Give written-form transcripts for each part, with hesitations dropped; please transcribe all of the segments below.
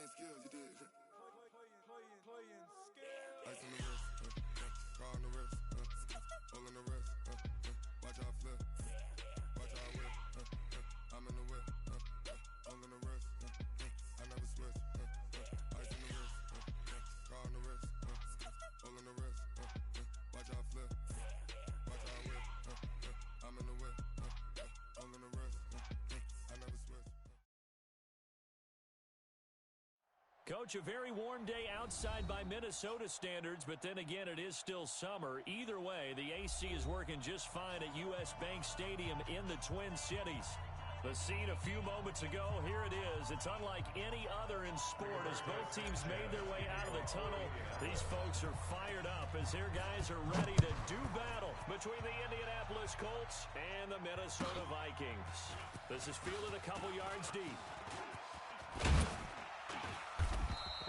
playing skills, you did. Playing skills. Ice on the wrist, car on the wrist, hole in the wrist, watch how I flip, watch how I whip, I'm in the whip, hole in the wrist, I never switch, ice on the wrist, car on the wrist, hole in the wrist, watch how I flip, watch how I whip, I'm in the whip, hole in the wrist, I never switch. Coach, a very warm day outside by Minnesota standards, but then again, it is still summer. Either way, the AC is working just fine at U.S. Bank Stadium in the Twin Cities. The scene a few moments ago, here it is. It's unlike any other in sport as both teams made their way out of the tunnel. These folks are fired up as their guys are ready to do battle between the Indianapolis Colts and the Minnesota Vikings. This is fielded a couple yards deep.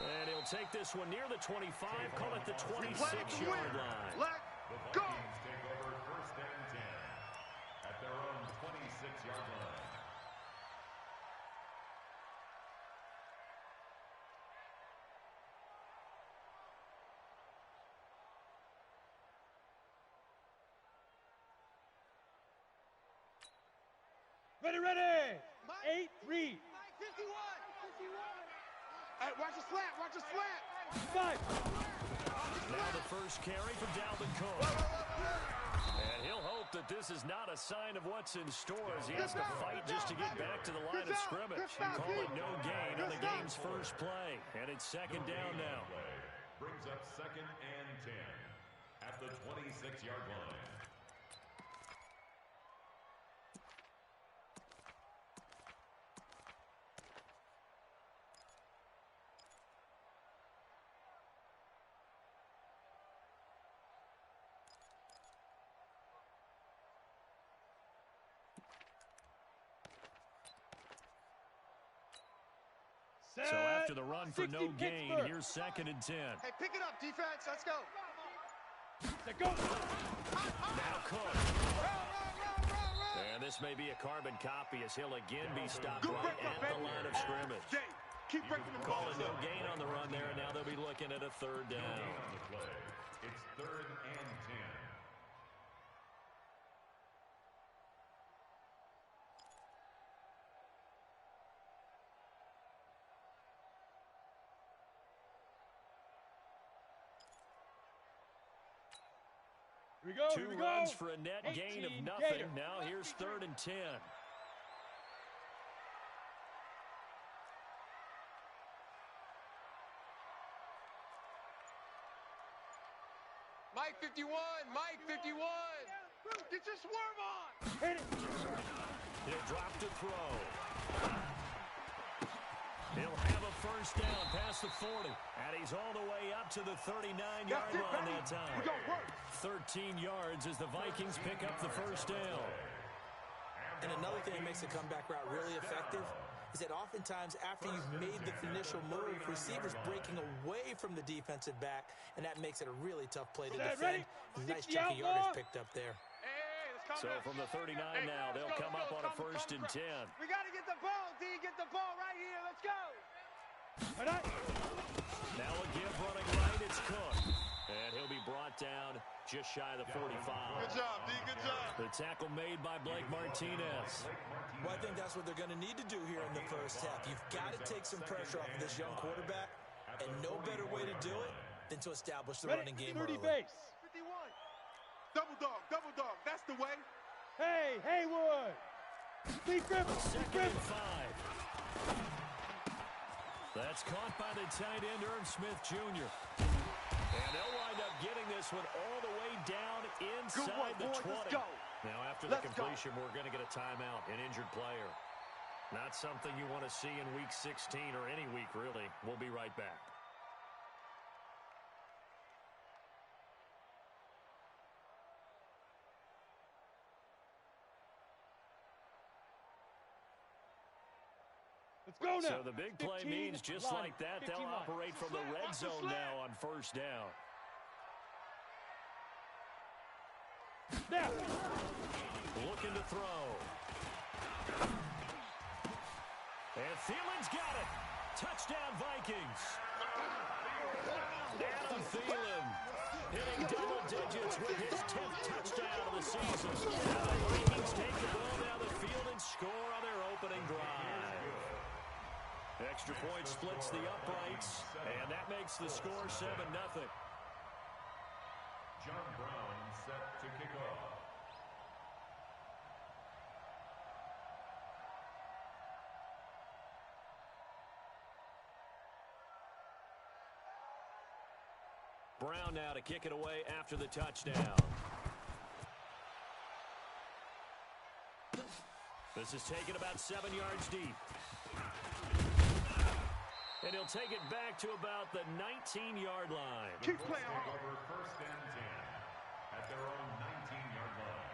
And he'll take this one near the 25, call it the 26-yard line. Let's go! Vikings take over first and 10 at their own 26-yard line. Ready! 8-3. 51. Hey, watch the slant, watch the slant. 5. Now the first carry for Dalvin Cook. And he'll hope that this is not a sign of what's in store as he has to fight just to get back to the line of scrimmage. You call it no gain on the game's first play. And it's second down now. Brings up second and 10 at the 26-yard line. So after the run for no gain, here's second and 10. Hey, pick it up, defense. Let's go. Go. Now Cook. And this may be a carbon copy as he'll again be stopped right at the line of scrimmage. Keep breaking the ball. Calling no gain on the run there, and now they'll be looking at a third down. It's third and 10. Two runs for a net gain of nothing. Now here's third and 10. Mike 51, Mike 51. Get your swerve on. Hit it. He'll drop to throw. He'll have a first down past the 40. And he's all the way up to the 39-yard line that time. 13 yards as the Vikings pick up the first down. And another thing that makes the comeback route really effective is that oftentimes after you've made the initial move, receivers breaking away from the defensive back, and that makes it a really tough play to defend. Nice chunk of yardage picked up there. So from the 39 now, they'll come up on a first and 10. We got to get the ball, D. Get the ball right here. Let's go. Now a give running right, it's Cook. And he'll be brought down just shy of the 45. Good job, D. Good job. The tackle made by Blake Martinez. Well, I think that's what they're going to need to do here in the first half. You've got to take some pressure off of this young quarterback, and no better way to do it than to establish the running game early. Base. 51. Double dog. That's the way. Hey, Haywood. Second and 5. That's caught by the tight end, Irv Smith Jr. And they'll wind up getting this one all the way down inside the 20. Now, after the completion, we're going to get a timeout, an injured player. Not something you want to see in Week 16 or any week, really. We'll be right back. Let's go now. So the big play means just like that, they'll operate from the red zone now on first down. Now. Looking to throw. And Thielen's got it. Touchdown, Vikings. Adam Thielen hitting double digits with his 10th touchdown of the season. Now the Vikings take the ball down the field and score on their opening drive. Extra point splits the uprights, and that makes the score 7-0. John Brown set to kick off. Brown now to kick it away after the touchdown. This is taken about 7 yards deep. And he'll take it back to about the 19-yard line. Keep playing over 1st and 10 at their own 19-yard line.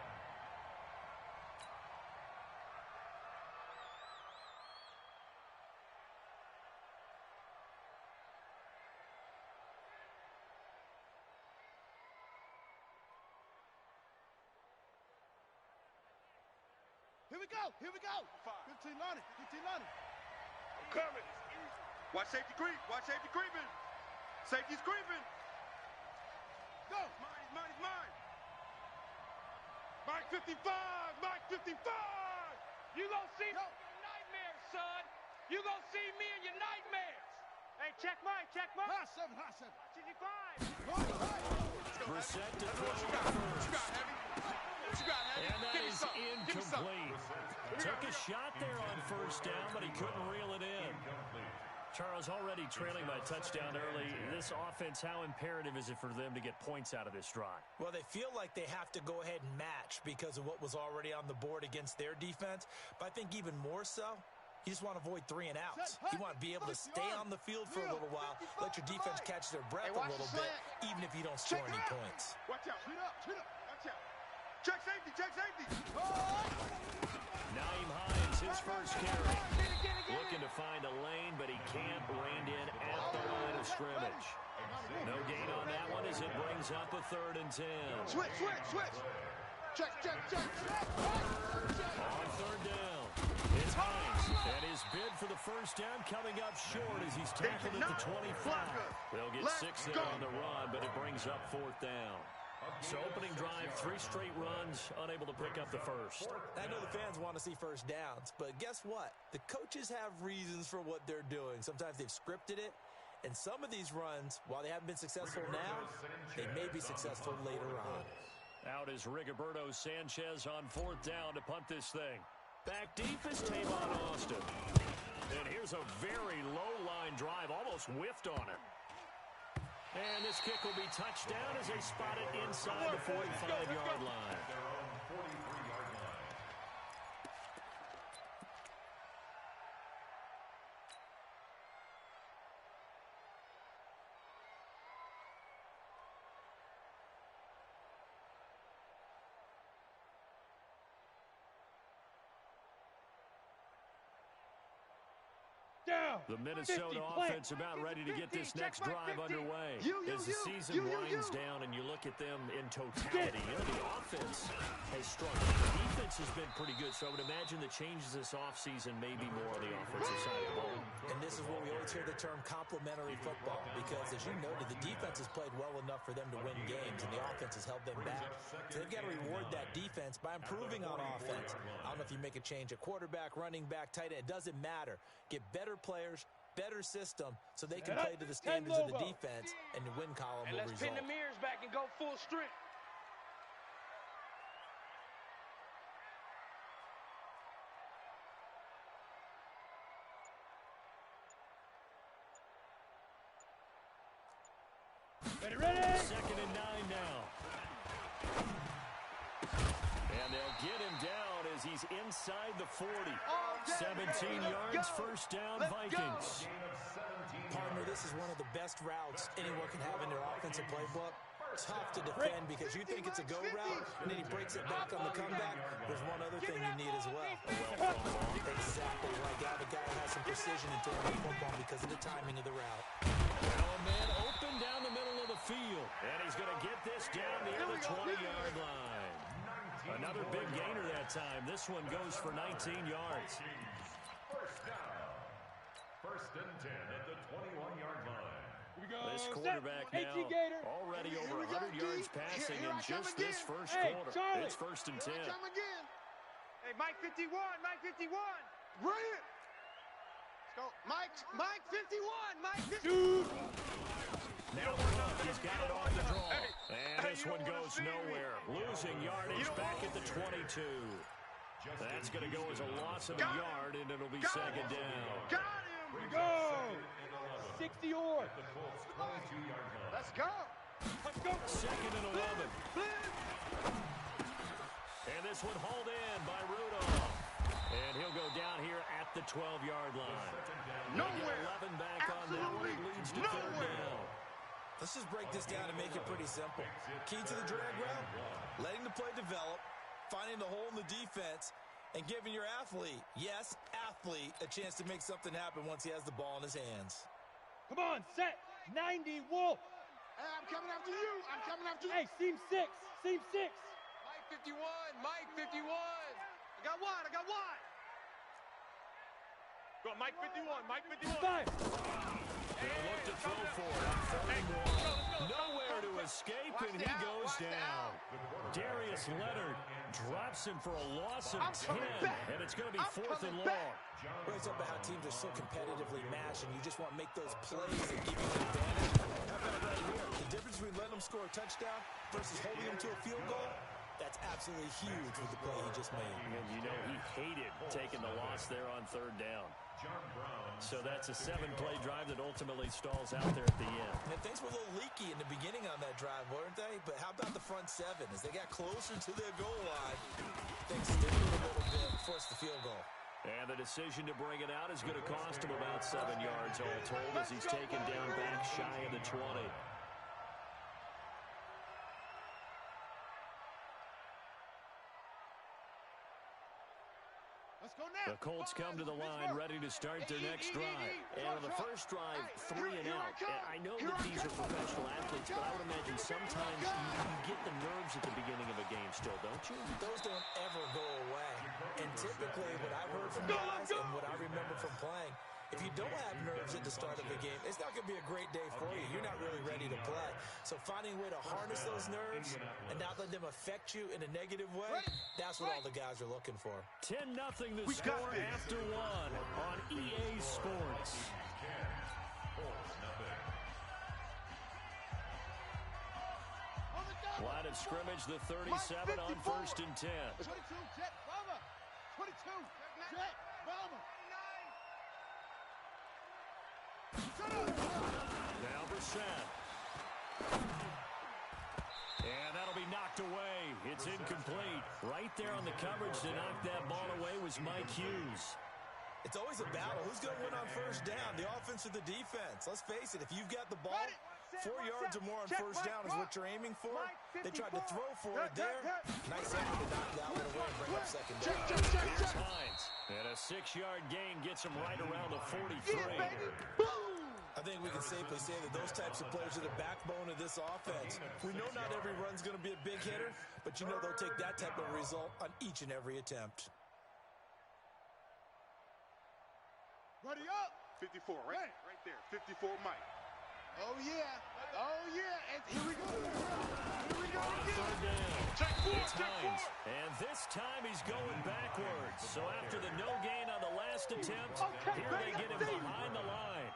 Here we go. Here we go. 15 Lonnie. 15 Lonnie. I'm coming. Watch safety creep. Watch safety creeping. Safety's creeping. Go. Mine. Mike 55. Mike 55. You gonna see me in your nightmares, son. You gonna see me in your nightmares. Hey, check Mike. High 7. 55. Brissett to throw first. And that is incomplete. Took a shot there on 1st down, but he couldn't reel it in. Charles, already trailing by a touchdown early. This offense, how imperative is it for them to get points out of this drive? Well, they feel like they have to go ahead and match because of what was already on the board against their defense. But I think even more so, you just want to avoid 3 and outs. You want to be able to stay on the field for a little while, let your defense catch their breath a little bit, even if you don't score any points. Watch out. Shoot up. Watch out. Check safety. Naeem Hines, his first carry. Looking to find a lane, but he can't rein in at the line of scrimmage. No gain on that one as it brings up a 3rd and 10. Switch. Check. On 3rd down, it's Hines. And his bid for the 1st down coming up short as he's tackled at the 25. They'll get 6 there on the run, but it brings up 4th down. So opening drive, 3 straight runs, unable to pick up the first. I know the fans want to see 1st downs, but guess what? The coaches have reasons for what they're doing. Sometimes they've scripted it, and some of these runs, while they haven't been successful now, they may be successful later on. Out is Rigoberto Sanchez on 4th down to punt this thing. Back deep is Tavon Austin. And here's a very low-line drive, almost whiffed on it. And this kick will be touched down as they spot it inside the 45-yard line. Their own 43-yard line. Down. The Minnesota offense about ready to get this next drive underway. As the season winds down and you look at them in totality, the offense has struggled. The defense has been pretty good, so I would imagine the changes this offseason may be more on the offensive side of the ball. And this is where we always hear the term complementary football because, as you noted, the defense has played well enough for them to win games, and the offense has held them back. So they've got to reward that defense by improving on offense. I don't know if you make a change at quarterback, running back, tight end. It doesn't matter. Get better players, better system, so they can play to the standards of the defense, and the win column will result. Let's pin the mirrors back and go full strength. Ready? 2nd and 9 now. And they'll get him down as he's inside the 40. 17 yards, 1st down, Vikings. Partner, this is one of the best routes anyone can have in their offensive playbook. Tough to defend because you think it's a go route, and then he breaks it back on the comeback. There's one other thing you need as well. Exactly right. The guy has some precision in throwing the football because of the timing of the route. Now a man open down the middle of the field. And he's going to get this down near the 20-yard line. Another big gainer that time. This one goes for 19 yards. First and 10 at the 21-yard line. Here we go. This quarterback now already over 100 yards passing in just this first quarter. Charlie. It's 1st and 10. Come again. Hey, Mike 51, Mike 51. Bring it. Let's go. Mike 51, Mike 51. Dude. Now he's got it off the draw. And this one goes nowhere. Losing yardage back at the 22. That's going to go as a loss of a yard, and it'll be second down. Got him. Here we go. 60 or. Let's go. Let's go. Second and 11. And this one hauled in by Rudolph. And he'll go down here at the 12-yard line. Nowhere. 11 back on that one. It leads to third down. Let's just break this down and make it pretty simple. Key to the drag route, letting the play develop, finding the hole in the defense, and giving your athlete, yes, athlete, a chance to make something happen once he has the ball in his hands. Come on, set. 90, Wolf. Hey, I'm coming after you. I'm coming after you. Hey, seam 6. Seam 6. Mike 51, Mike 51. I got one, I got one. Go, Mike 51, Mike 51. 5. They'll look to throw for it. Nowhere to escape, and he goes down. Darius Leonard drops him for a loss of 10, and it's going to be 4th and long. Well, it's about how teams are so competitively matched, and you just want to make those plays that give you an advantage. How about right here? The difference between letting them score a touchdown versus holding them to a field goal, that's absolutely huge with the play he just made. And you know he hated taking the loss there on 3rd down. So that's a 7-play drive that ultimately stalls out there at the end. And things were a little leaky in the beginning on that drive, weren't they? But how about the front 7? As they got closer to their goal line, things stifled a little bit, forced the field goal. And the decision to bring it out is going to cost him about 7 yards all told as he's taken down back shy of the 20. The Colts come to the line ready to start their next drive. And on the first drive, 3 and out. And I know that these are professional athletes, but I would imagine sometimes you get the nerves at the beginning of a game still, don't you? Those don't ever go away. And typically what I've heard from guys and what I remember from playing, if you don't have nerves at the start of a game, it's not going to be a great day for you. You're not really ready to play. So finding a way to harness those nerves and not let them affect you in a negative way, that's what all the guys are looking for. 10-0 the score after 1 on EA Sports. Line of scrimmage, the 37 on 1st and 10. 22, Jet Bomber. 22, Jet Bomber. Now Brissett. And that'll be knocked away. It's incomplete. Right there on the coverage to knock that ball away was Mike Hughes. It's always a battle. Who's going to win on 1st down, the offense or the defense? Let's face it, if you've got the ball, 4 yards or more on 1st down is what you're aiming for. They tried to throw for it there. Nice effort to knock that one away and bring up 2nd down. Here's Hines. And a 6-yard gain gets him right around the 43. I think we can safely say that those types of players are the backbone of this offense. We know not every run's going to be a big hitter, but you know they'll take that type of result on each and every attempt. Ready up. 54, right there. 54, Mike. Oh, yeah. Oh, yeah. And here we go. Here we go again. 3rd down. Check 4, It's Hines. And this time he's going backwards. So after the no gain on the last attempt, here they get him behind the line.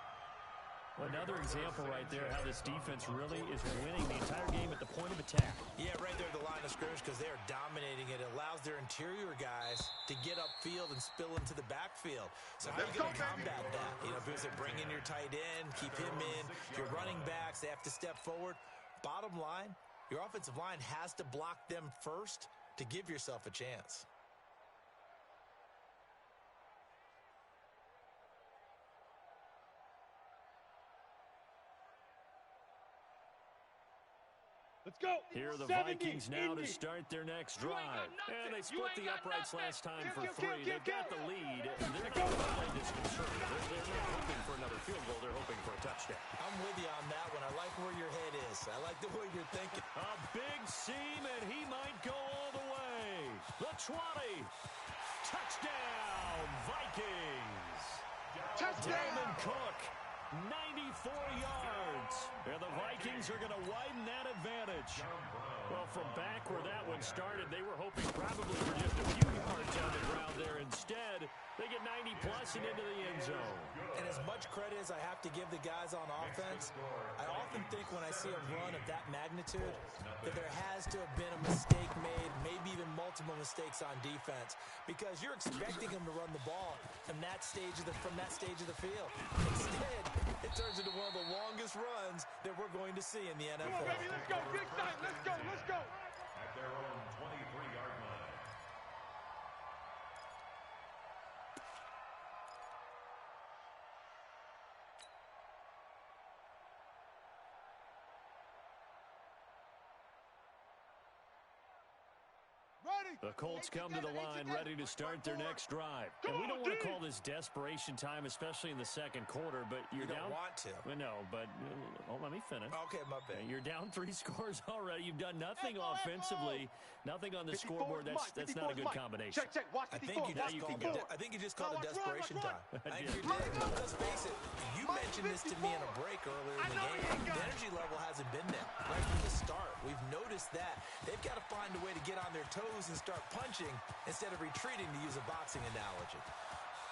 Another example right there how this defense really is winning the entire game at the point of attack. Yeah, right there at the line of scrimmage because they are dominating it. It allows their interior guys to get upfield and spill into the backfield. So how are you going to combat that? You know, because they're bringing your tight end, keep him in. Your running backs, they have to step forward. Bottom line, your offensive line has to block them first to give yourself a chance. Let's go. Here are the 70, Vikings now to Indy. start their next drive. And they split the uprights last time for 3. They've got the lead. And they're not really disconcerted. They're not hoping for another field goal. They're hoping for a touchdown. I'm with you on that one. I like where your head is. I like the way you're thinking. A big seam, and he might go all the way. The 20. Touchdown, Vikings. Dalvin Cook, 94 yards. And the Vikings are going to widen that advantage. Well, from back where that one started, they were hoping probably for just a few yards on the ground there. Instead, they get 90-plus and into the end zone. And as much credit as I have to give the guys on offense, I often think when I see a run of that magnitude that there has to have been a mistake made, maybe even multiple mistakes on defense, because you're expecting them to run the ball from that stage of the field. Instead, it turns into one of the longest runs that we're going to see in the NFL. Come on, baby, let's go. Get excited. Let's go. Let's go. At their own 23-yard line. The Colts come to the line ready to start their next drive. And we don't want to call this desperation time, especially in the second quarter, but you're down. You don't want to. No, but let me finish. Okay, my bad. You're down 3 scores already. You've done nothing offensively, nothing on the scoreboard. That's not a good combination. Check. Watch I think you just called it desperation time. I think you did. But let's face it, you mentioned this to me in a break earlier in the game. The energy level hasn't been there right from the start. We've noticed that. They've got to find a way to get on their toes and start punching instead of retreating, to use a boxing analogy.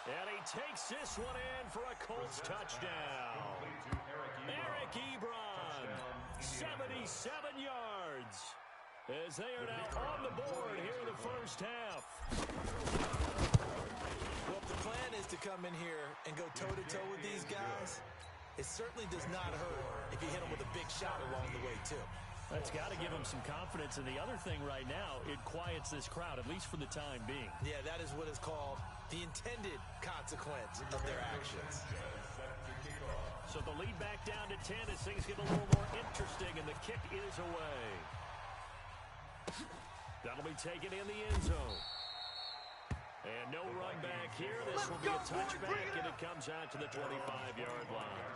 And he takes this one in for a Colts touchdown. Eric Ebron, 77 yards, as they are now on the board here in the first half. Well, if the plan is to come in here and go toe-to-toe with these guys, it certainly does not hurt if you hit them with a big shot along the way, too. That's got to give them some confidence. And the other thing right now, it quiets this crowd, at least for the time being. Yeah, that is what is called the intended consequence of their actions. So the lead back down to 10 as things get a little more interesting, and the kick is away. That'll be taken in the end zone. And no run back here. This will be a touchback, and it comes out to the 25-yard line.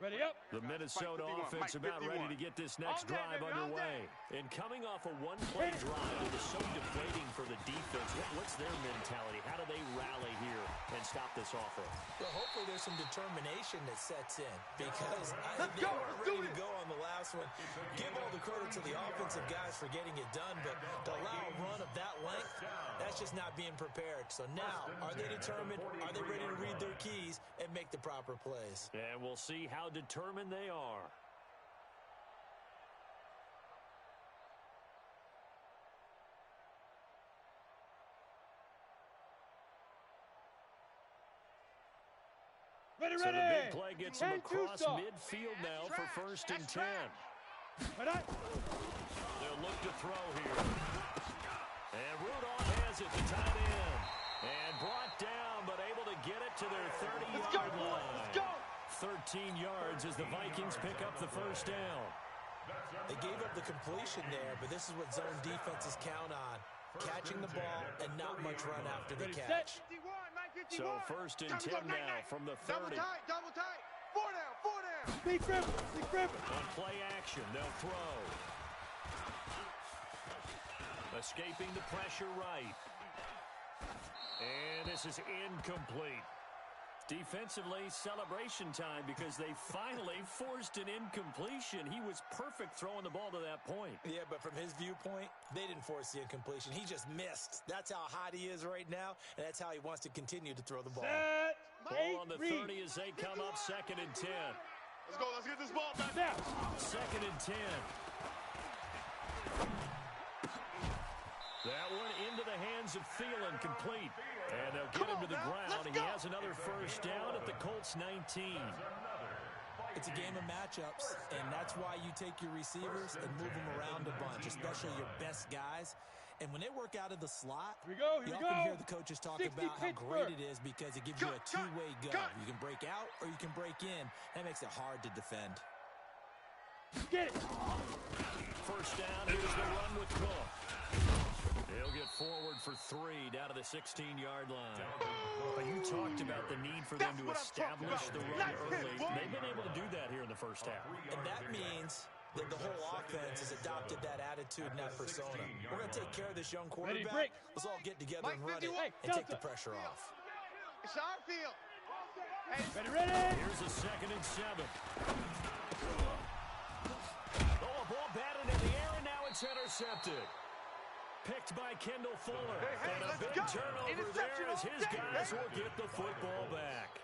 Ready up. The Minnesota offense about ready to get this next drive underway. And coming off a one-play drive that was so deflating for the defense, what's their mentality? How do they rally here and stop this offense? Well, hopefully there's some determination that sets in, because they weren't ready to go on the last one. Give all the credit to the offensive guys for getting it done, but to allow a run of that length, that's just not being prepared. So now, are they determined? Are they ready to read their keys and make the proper plays? And we'll see how determined they are. Ready. So the big play gets them across midfield now for 1st and 10. They'll look to throw here. And Rudolph has it, the tight end. And brought down, but able to get it to their 30-yard line. Let's go. 13 yards as the Vikings pick up the first down. They gave up the completion there, but this is what zone defenses count on. Catching the ball and not much run after the catch. So 1st and 10 now from the 30. Double tight. 4 down. Speed Griffin. On play action, they'll throw. Escaping the pressure right. And this is incomplete. Defensively, celebration time because they finally forced an incompletion. He was perfect throwing the ball to that point. Yeah, but from his viewpoint, they didn't force the incompletion. He just missed. That's how hot he is right now, and that's how he wants to continue to throw the ball. Ball on the 30 as they come up 2nd and 10. Let's go. Let's get this ball back. 2nd and 10. That one into the hands of Thielen, complete. And they'll get him to the ground. He has another first down at the Colts 19. It's a game of matchups, and that's why you take your receivers and move them around a bunch, especially your best guys. And when they work out of the slot, you often hear the coaches talk about how great it is because it gives you a two-way go. You can break out or you can break in. That makes it hard to defend. Get it. First down, here's the run with Cook. He'll get forward for 3 down to the 16-yard line. But you talked about the need for them to establish the run early. They've been able to do that here in the first half. And that means that the whole offense has adopted that attitude and that persona. We're going to take care of this young quarterback. Let's all get together and run it and take the pressure off. It's our field. Ready. Here's a 2nd and 7. Oh, a ball batted in the air, and now it's intercepted. Picked by Kendall Fuller. And a big turnover there as his guys will get the football back.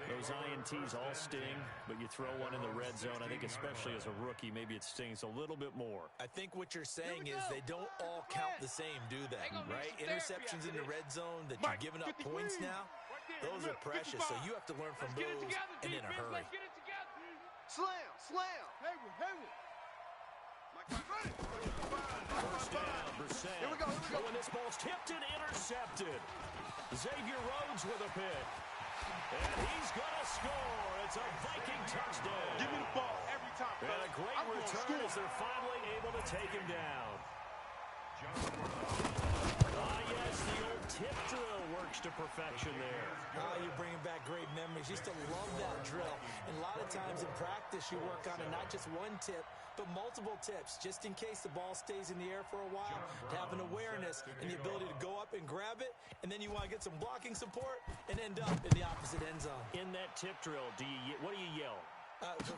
Those INTs all sting, but you throw one in the red zone. I think especially as a rookie, maybe it stings a little bit more. I think what you're saying is they don't all count the same, do they? Right? Interceptions in the red zone that you're giving up points now, those are precious. So you have to learn from those and in a hurry. Slam. Hayward. First down, Brissett. Here we go. When this ball's tipped and intercepted. Xavier Rhodes with a pick. And he's going to score. It's a Viking touchdown. Give me the ball every time. And a great return as they're finally able to take him down. Yes, the old tip drill works to perfection there. You're bringing back great memories. Used to love that drill. And a lot of times in practice, you work on it, not just one tip, but multiple tips, just in case the ball stays in the air for a while, to have an awareness and the ability to go up and grab it, and then you want to get some blocking support and end up in the opposite end zone. In that tip drill, what do you yell?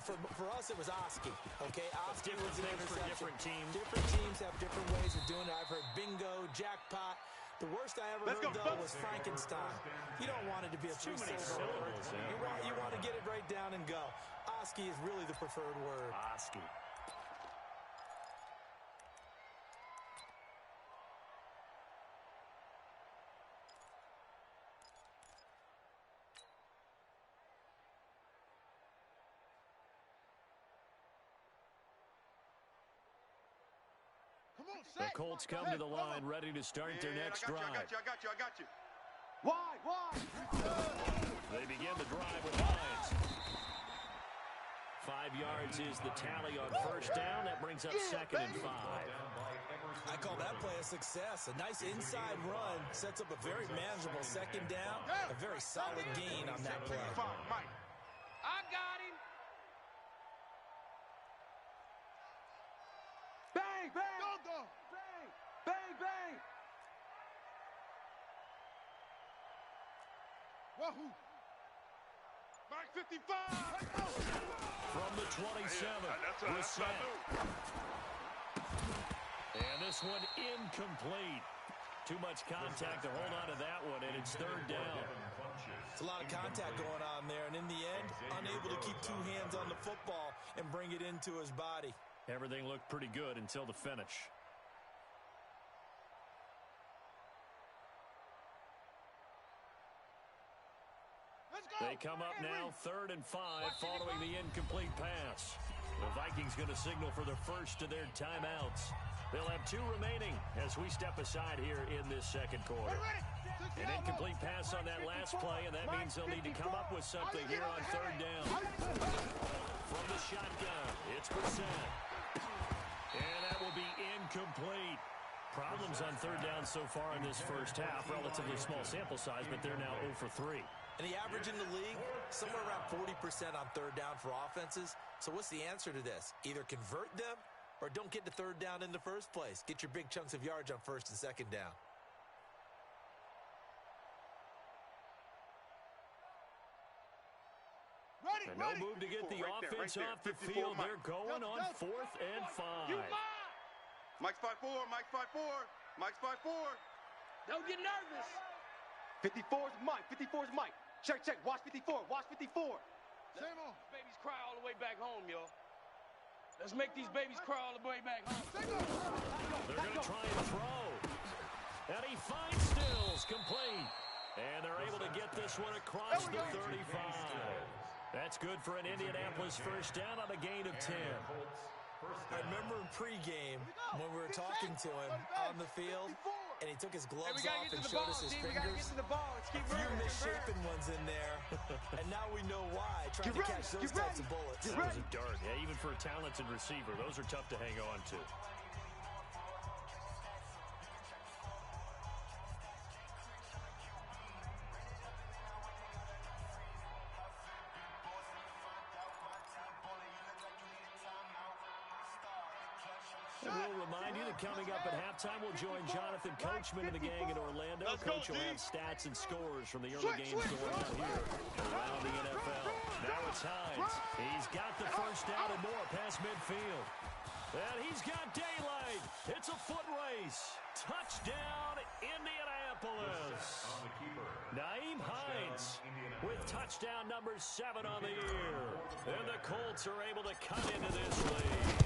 For us, it was Oski. Okay, Oski was an for interception. different teams. Different teams have different ways of doing it. I've heard bingo, jackpot. The worst I ever heard, though, was Frankenstein. You don't want it to be a Too many three-syllable word. syllables. You want to get it right down and go. Oski is really the preferred word. Oski. The Colts come to the line, ready to start their next drive. I got you. Wide. They begin the drive with lines. 5 yards is the tally on first down. That brings up 2nd and 5. I call that play a success. A nice inside run sets up a very manageable 2nd down. A very solid gain on that play. I got him. Bang. Go. Bang. Wahoo. Mike 55. From the 27, Brissett. And this one incomplete. Too much contact to hold on to that one, and it's 3rd down. It's a lot of contact going on there, and in the end, unable to keep 2 hands on the football and bring it into his body. Everything looked pretty good until the finish. They come up now 3rd and 5 following the incomplete pass. The Vikings going to signal for the first of their timeouts. They'll have 2 remaining as we step aside here in this 2nd quarter. An incomplete pass on that last play, and that means they'll need to come up with something here on 3rd down. From the shotgun, it's Brissett. And that will be incomplete. Problems on 3rd down so far in this first half. Relatively small sample size, but they're now 0 for 3. And the average in the league, somewhere around 40% on 3rd down for offenses. So what's the answer to this? Either convert them or don't get to 3rd down in the first place. Get your big chunks of yards on 1st and 2nd down. And no move to get the offense off the field. They're going on 4th and 5. Mike's 5-4. Don't get nervous. 54's Mike. Check. Watch 54. Same on. Babies cry all the way back home, yo. Let's make these babies cry all the way back home. They're going to try and throw. And he finds Stills complete. And they're able to get this one across the 35. That's good for an Indianapolis first down on a gain of 10. I remember in pregame when we were talking to him on the field, and he took his gloves off and showed us his fingers. A few misshapen ones in there. And now we know why, trying to catch those types of bullets. That was a dart. Yeah, even for a talented receiver, those are tough to hang on to. We'll remind you that coming up at halftime, we'll join Jonathan Coachman and the gang in Orlando. Coach will have stats and scores from the early games going on here around the NFL. Now it's Hines. He's got the first down and more past midfield. And he's got daylight. It's a foot race. Touchdown, Indianapolis. Naeem Hines with touchdown number 7 on the year. And the Colts are able to cut into this lead.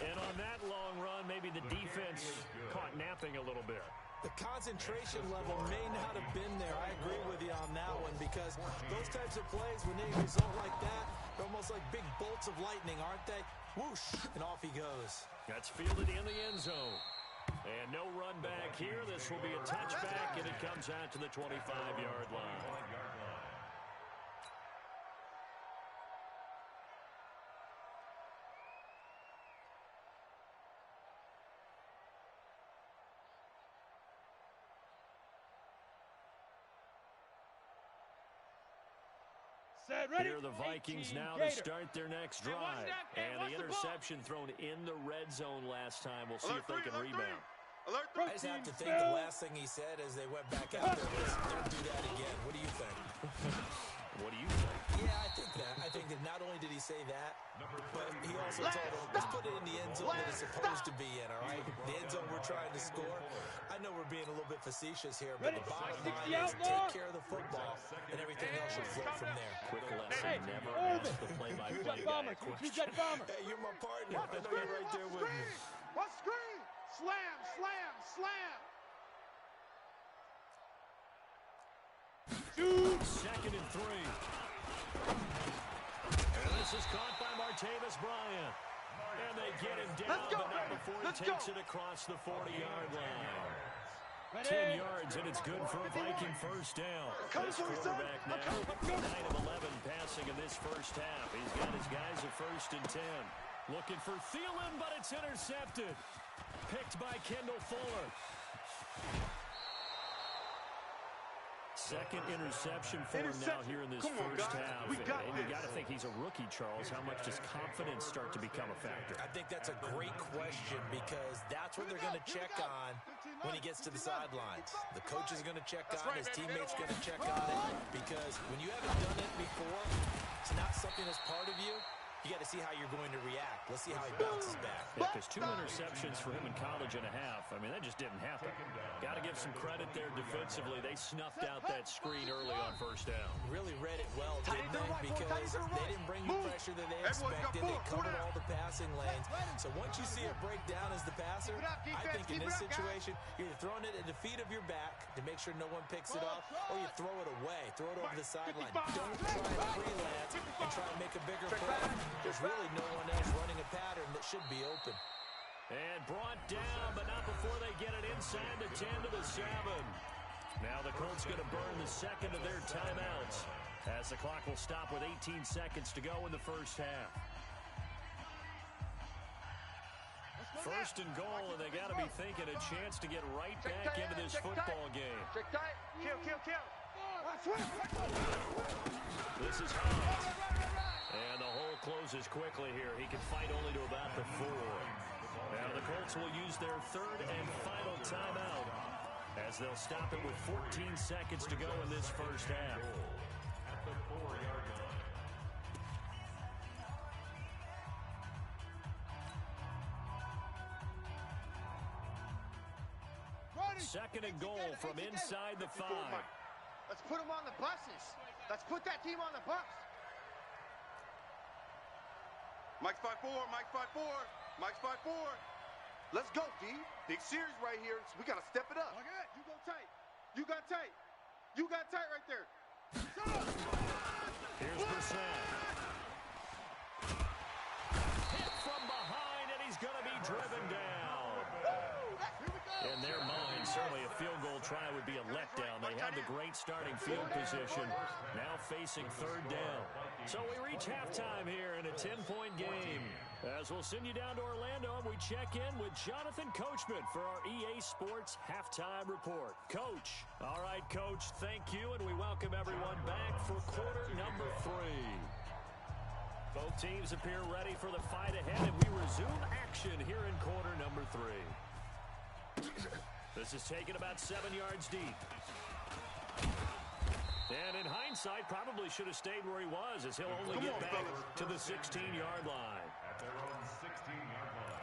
And on that long run, maybe the defense caught napping a little bit. The concentration level may not have been there. I agree with you on that one, because those types of plays, when they result like that, they're almost like big bolts of lightning, aren't they? Whoosh, and off he goes. That's fielded in the end zone. And no run back here. This will be a touchback, and it comes out to the 25-yard line. Here are the Vikings now to start their next drive. And the interception thrown in the red zone last time. We'll see if they can rebound. I just have to think the last thing he said as they went back out there was, don't do that again. What do you think? What do you think? Yeah, I think that. I think that not only did he say that, but he also told him, let's put it in the end zone that it's supposed to be in, all right? The end zone we're trying to score. I know we're being a little bit facetious here, but the bottom line is take care of the football, and everything else should flow from there. Quick lesson, never ask the play-by-play guy a question. Hey, you're my partner. I know you're right there with me. What screen? Slam, slam, slam. Second and 3. And this is caught by Martavis Bryant. And they get him down, but not before he takes it across the 40-yard line. 10 yards, and it's good for a Viking first down. This quarterback now, 9 of 11 passing in this first half. He's got his guys at 1st and 10. Looking for Thielen, but it's intercepted. Picked by Kendall Fuller. Second interception for him now here in this first half. And you got to think he's a rookie, Charles. How much does confidence start to become a factor? I think that's a great question, because that's what they're going to check on when he gets to the sidelines. The coach is going to check on it. His teammates are going to check on it, because when you haven't done it before, it's not something that's part of you. You got to see how you're going to react. Let's see how he bounces back. Yeah, because 2 interceptions for him in college and a half. I mean, that just didn't happen. Got to give some credit there defensively. They snuffed out that screen early on first down. Really read it well, didn't they? Because they didn't bring you pressure that they expected. They covered all the passing lanes. So once you see it break down as the passer, I think in this situation, you're either throwing it at the feet of your back to make sure no one picks it off, or you throw it away. Throw it over the sideline. Don't try to freelance and try to make a bigger play. There's really no one else running a pattern that should be open. And brought down, but not before they get it inside the 10 to the 7. Now the Colts going to burn the second of their timeouts, as the clock will stop with 18 seconds to go in the first half. First and goal, and they got to be thinking a chance to get right back into this football game. Kill. This is Hines. And the hole closes quickly here. He can fight only to about the 4. Now the Colts will use their 3rd and final timeout, as they'll stop it with 14 seconds to go in this first half. At the 4-yard line. Second and goal from inside the 5. Let's put them on the buses. Let's put that team on the bus. Mike's 5-4, Mike's 5-4, Mike's 5-4. Let's go, D. Big series right here. We got to step it up. Okay, you go tight. You got tight. You got tight right there. Here's Brissett. Hit from behind, and he's going to be driven down. In their mind, certainly a field goal try would be a letdown. they have the great starting field position, now facing third down. So we reach halftime here in a 10-point game. As we'll send you down to Orlando, and we check in with Jonathan Coachman for our EA Sports Halftime Report. Coach. All right, Coach, thank you, and we welcome everyone back for quarter number 3. Both teams appear ready for the fight ahead, and we resume action here in quarter number 3. This is taken about 7 yards deep. And in hindsight, probably should have stayed where he was, as he'll only get back to the 16-yard line. At their own 16-yard line.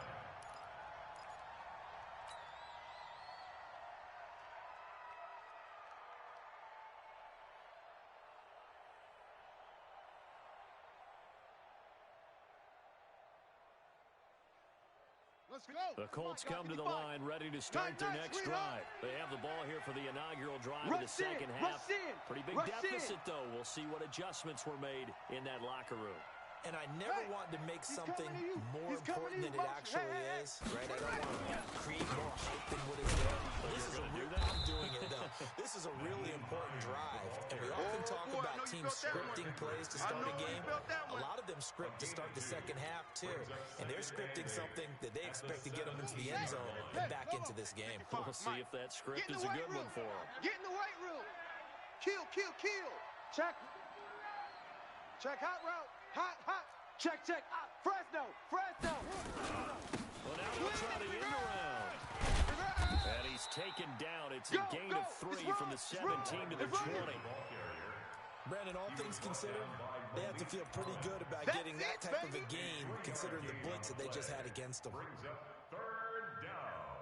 Let's go. The Colts come to the line ready to start their next drive. They have the ball here for the inaugural drive of the second half. Pretty big deficit, though. We'll see what adjustments were made in that locker room. And I never want to make something more important than it actually is, right? I don't want to create more hype than what is there. But this is I'm doing it, though. This is a really important drive. And we often talk about teams scripting plays to start a game. A lot of them script to start the second half, too. And they're scripting something that they expect to get them into the end zone and back into this game. We'll see if that script is a good one for them. Get in the weight room. Kill, kill, kill. Check. Check hot route. Hot, hot. Check, check. Fresno, Fresno. Well, now they'll try the end around. And he's taken down. It's a gain of 3 from the 17 to the 20. Brandon, all things considered, they have to feel pretty good about getting that type of a gain, considering the blitz that they just had against them. Third down.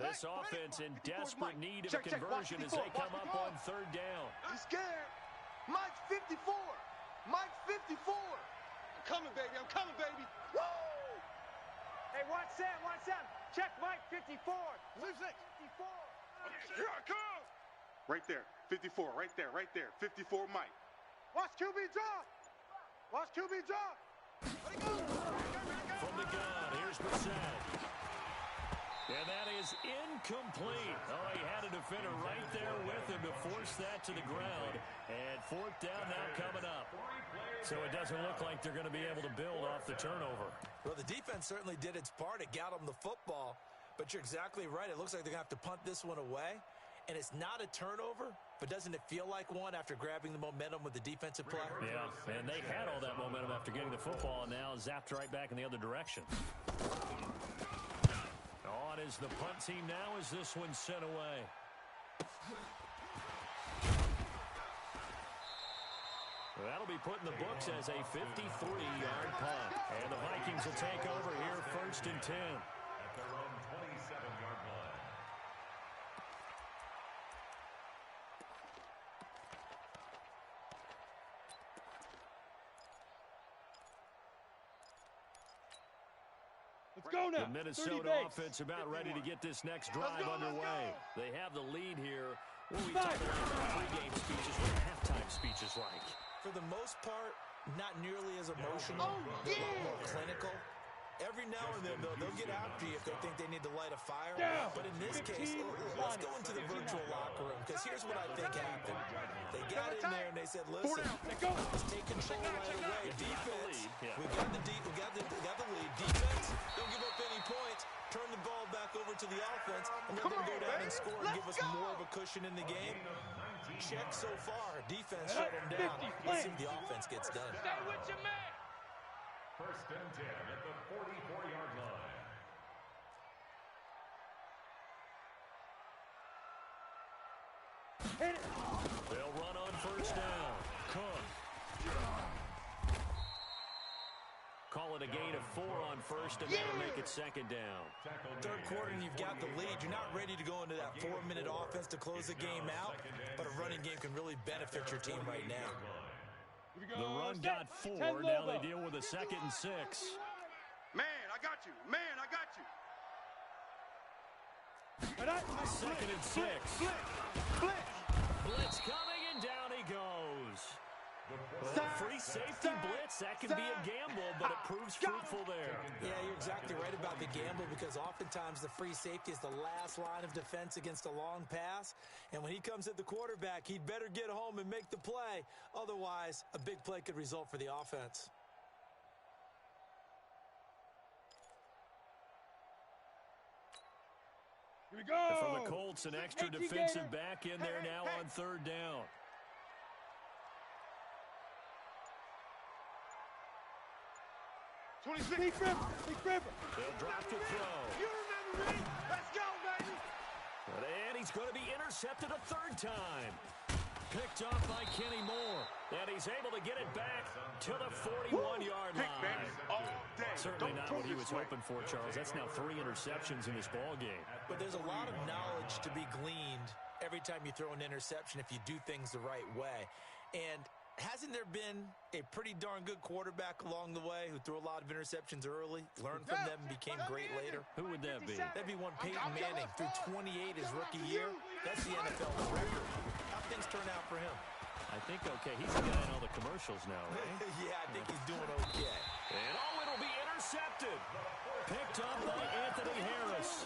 This offense in desperate need of a conversion as they come up on third down. He's scared. Mike 54. Mike 54. I'm coming, baby. I'm coming, baby. Woo! Hey, watch that, watch that. Check Mike 54. 56. 54. Here I come. Right there. 54. Right there. Right there. 54 Mike. Watch QB drop. Watch QB drop. Let it go. From the gun, here's Brissett. And that is incomplete. Oh, he had a defender right there with him to force that to the ground. And fourth down now coming up. So it doesn't look like they're going to be able to build off the turnover. Well, the defense certainly did its part. It got them the football. But you're exactly right. It looks like they're going to have to punt this one away. And it's not a turnover, but doesn't it feel like one after grabbing the momentum with the defensive play? Yeah, and they had all that momentum after getting the football and now zapped right back in the other direction. On is the punt team now as this one's sent away. That'll be put in the books as a 53-yard punt. And the Vikings will take over here first and 10. At their own 27-yard line. Let's go now. The Minnesota offense about ready to get this next drive underway. They have the lead here. When we talk about pregame speeches, what are halftime speeches like? For the most part, not nearly as emotional. They're a lot more clinical. Every now and then, though, they'll get after you if they think they need to light a fire. But in this case, let's go into the virtual locker room, because here's what I think happened. They got in there and they said, listen, let's take control right away. Defense, we got the lead. Defense, don't give up any points. Turn the ball back over to the offense and let them go down and score and give us more of a cushion in the game. Check so far. Defense shut them down. Let's see if the offense gets done. Stay with your man. First and 10 at the 44-yard line. Hit it. They'll run on first down. Cook. Call it a gain of 4 on first, and that'll make it second down. Third quarter, and you've got the lead. You're not ready to go into that 4-minute offense to close the game out, but a running game can really benefit your team right now. The run got 4. Now they deal with a 2nd and 6. Man, I got you. Man, I got you. 2nd and 6. Blitz coming, and down he goes. Well, free safety blitz that can be a gamble, but it proves fruitful there. Yeah, you're exactly right about the gamble because oftentimes the free safety is the last line of defense against a long pass. And when he comes at the quarterback, he'd better get home and make the play. Otherwise, a big play could result for the offense. Here we go. And from the Colts, an extra defensive back in there now on third down. Big River. They'll drop to throw. You remember me? Let's go, baby. And he's going to be intercepted a third time. Picked off by Kenny Moore. And he's able to get it back to the 41-yard line. Certainly not what he was hoping for, Charles. That's now 3 interceptions in this ball game. But there's a lot of knowledge to be gleaned every time you throw an interception if you do things the right way. And hasn't there been a pretty darn good quarterback along the way who threw a lot of interceptions early, learned from them, and became great later? Who would that be? That'd be one Peyton Manning. Threw 28 his rookie year. That's the NFL record. How things turn out for him? I think okay. He's the guy in all the commercials now, right? Yeah, I think he's doing okay. And it'll be intercepted. Picked up by Anthony Harris.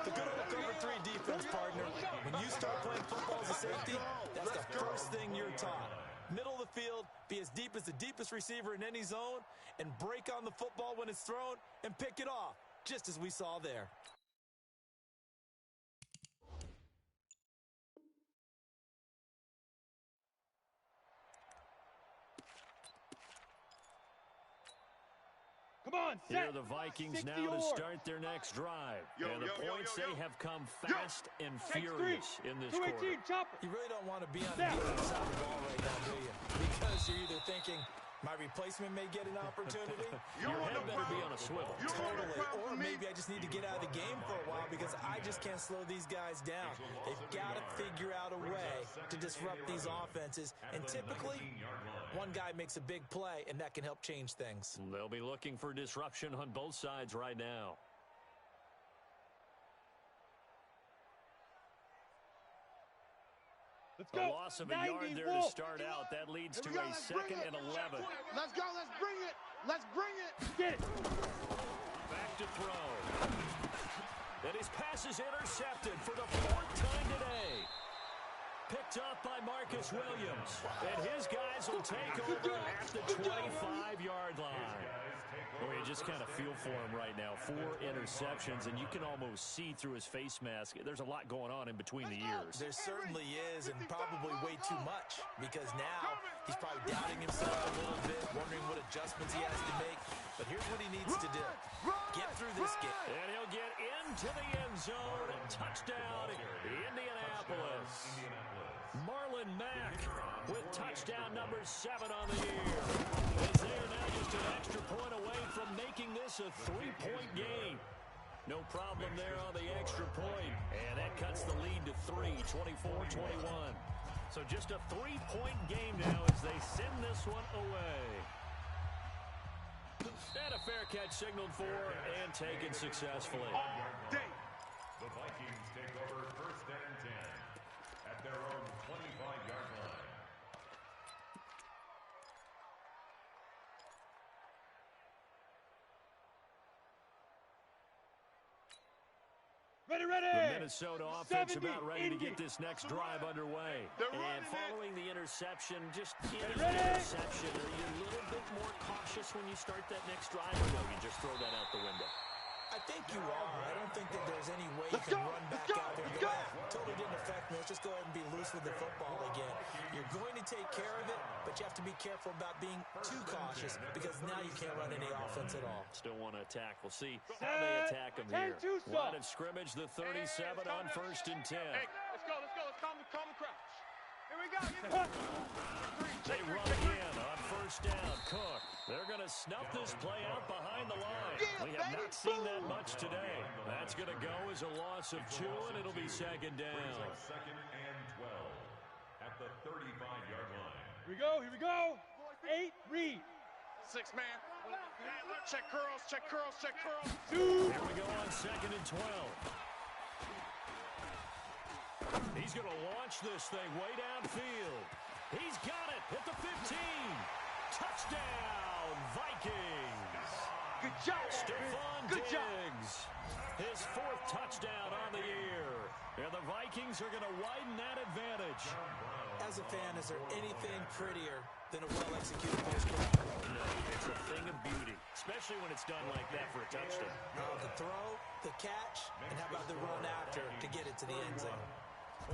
The good old cover 3 defense, partner. When you start playing football as a safety, that's the first thing you're taught. Middle of the field, be as deep as the deepest receiver in any zone, and break on the football when it's thrown and pick it off, just as we saw there. Come on, Here are the Vikings now to start their next drive. And the points they have come fast and furious in this quarter. You really don't want to be on the other side of the ball right now, do you? Because you're either thinking, my replacement may get an opportunity. Your head better be on a swivel. Totally. Or maybe I just need to get out of the game for a while because I just can't slow these guys down. They've got to figure out a way to disrupt these offenses. And typically, one guy makes a big play, and that can help change things. They'll be looking for disruption on both sides right now. Let's A go. loss of a yard there to start out. That leads to a 2nd and 11. Let's go. Let's bring it. Let's bring it. Get it. Back to throw. And his pass is intercepted for the 4th time today. Picked up by Marcus Williams. And his guys will take over at the 25-yard line. Well, you just kind of feel for him right now. 4 interceptions, and you can almost see through his face mask. There's a lot going on in between the ears. There certainly is, and probably way too much, because now he's probably doubting himself a little bit, wondering what adjustments he has to make. But here's what he needs to do. Get through this game. And he'll get into the end zone. Touchdown, Indianapolis. Marlon Mack with touchdown number 7 on the year. As they are now just an extra point away from making this a 3-point game. No problem there on the extra point. And that cuts the lead to 3, 24-21. So just a 3-point game now as they send this one away. And a fair catch signaled for and taken successfully. The Vikings take over 1st and 10 at their own 25-yard line. Ready. The Minnesota offense about ready to get this next drive underway. And following the interception, just any interception, are you a little bit more cautious when you start that next drive, or no, you just throw that out the window? I think you are. I don't think that there's any way you can run back out there and go, totally didn't affect me. Let's just go ahead and be loose with the football again. You're going to take care of it, but you have to be careful about being too cautious because now you can't run any offense at all. Still want to attack. We'll see how they attack them here. Line of scrimmage, the 37 on 1st and 10. Hey, let's go. Let's calm the crouch. Here we go. They run again on 1st down. Cook. They're going to snuff this play out behind the line. We have not seen that much today. That's going to go as a loss of 2, and it'll be 2nd down. 2nd and 12 at the 35-yard line. Here we go. 8, read. 6 man. Check curls. 2. Here we go on 2nd and 12. He's going to launch this thing way downfield. He's got it at the 15. Touchdown, Vikings. Good job, Stephon Good Diggs. job. His 4th touchdown on the year. And the Vikings are going to widen that advantage. As a fan, is there anything prettier than a well-executed postcard? No, it's a thing of beauty, especially when it's done like that for a touchdown. The throw, the catch, and how about the run after to get it to the end zone?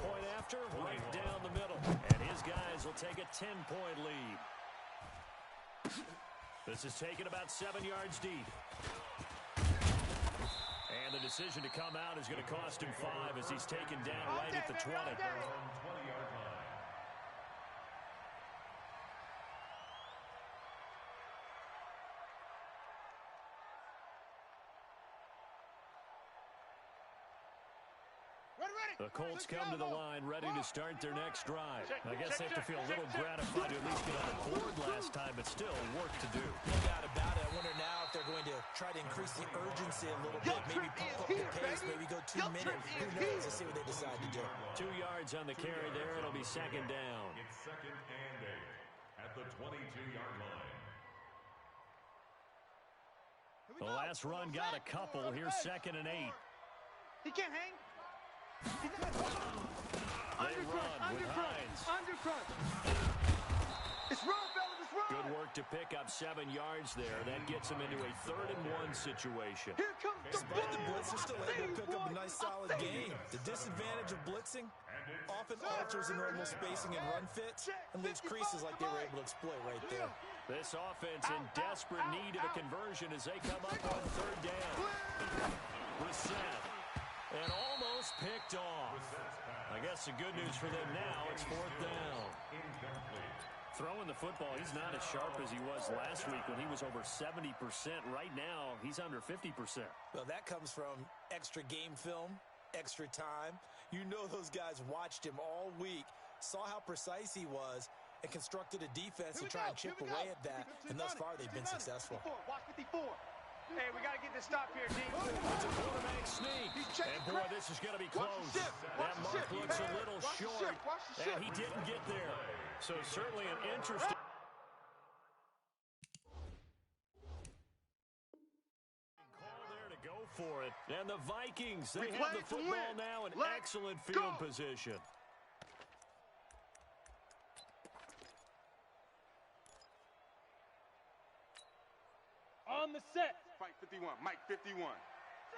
Point after, right down the middle. And his guys will take a 10-point lead. This is taken about 7 yards deep. And the decision to come out is going to cost him 5 as he's taken down right at the 20. The Colts come to the line ready to start their next drive. I guess they have to feel a little gratified to at least get on the board last time, but still work to do. No doubt about it. I wonder now if they're going to try to increase the urgency a little bit. Maybe pump up the pace. Maybe go 2 minutes. Who knows? Let's see what they decide to do. 2 yards on the carry there. It'll be second down. It's 2nd and 8 at the 22-yard line. The last run got a couple. Here's 2nd and 8. He can't hang. They run with Hines. Undercrunch. It's run, fellas, it's run. Good work to pick up 7 yards there. That gets him into a 3rd and 1 situation. Here comes the Despite the blitz, they're still able to pick up a nice solid gain. The disadvantage of blitzing often alters the normal spacing and run fits and leaves creases like they were able to exploit right there. This offense in desperate need of a conversion as they come up on 3rd down. Reset. And almost picked off. I guess the good news for them now, it's 4th down. Throwing the football, he's not as sharp as he was last week when he was over 70%. Right now, he's under 50%. Well, that comes from extra game film, extra time. You know those guys watched him all week, saw how precise he was, and constructed a defense to try and chip away at that. And thus far, they've been successful. Watch 54. Hey, we got to get this stop here, D. It's a quarterback sneak. And, boy, this is going to be close. That mark looks a little short. And he didn't get there. So certainly an interesting call there to go for it. And the Vikings, they have the football now in excellent field position. On the set. Fight 51, Mike 51.